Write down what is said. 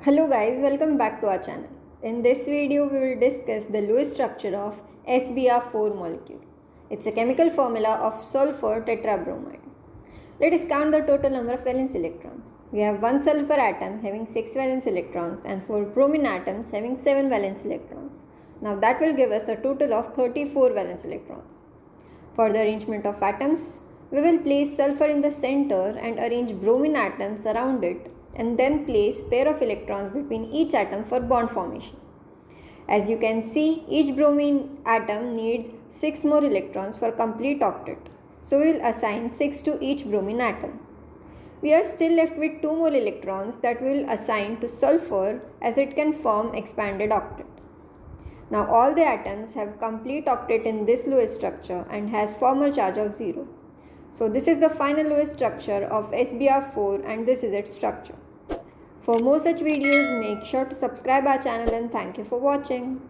Hello guys, welcome back to our channel. In this video, we will discuss the Lewis structure of SBr4 molecule. It's a chemical formula of sulphur tetrabromide. Let us count the total number of valence electrons. We have one sulphur atom having 6 valence electrons and 4 bromine atoms having 7 valence electrons. Now that will give us a total of 34 valence electrons. For the arrangement of atoms, we will place sulphur in the center and arrange bromine atoms around it and then place pair of electrons between each atom for bond formation. As you can see, each bromine atom needs 6 more electrons for complete octet. So we will assign 6 to each bromine atom. We are still left with 2 more electrons that we will assign to sulphur as it can form expanded octet. Now all the atoms have complete octet in this Lewis structure and has formal charge of 0. So this is the final Lewis structure of SBr4 and this is its structure. For more such videos, make sure to subscribe our channel and thank you for watching.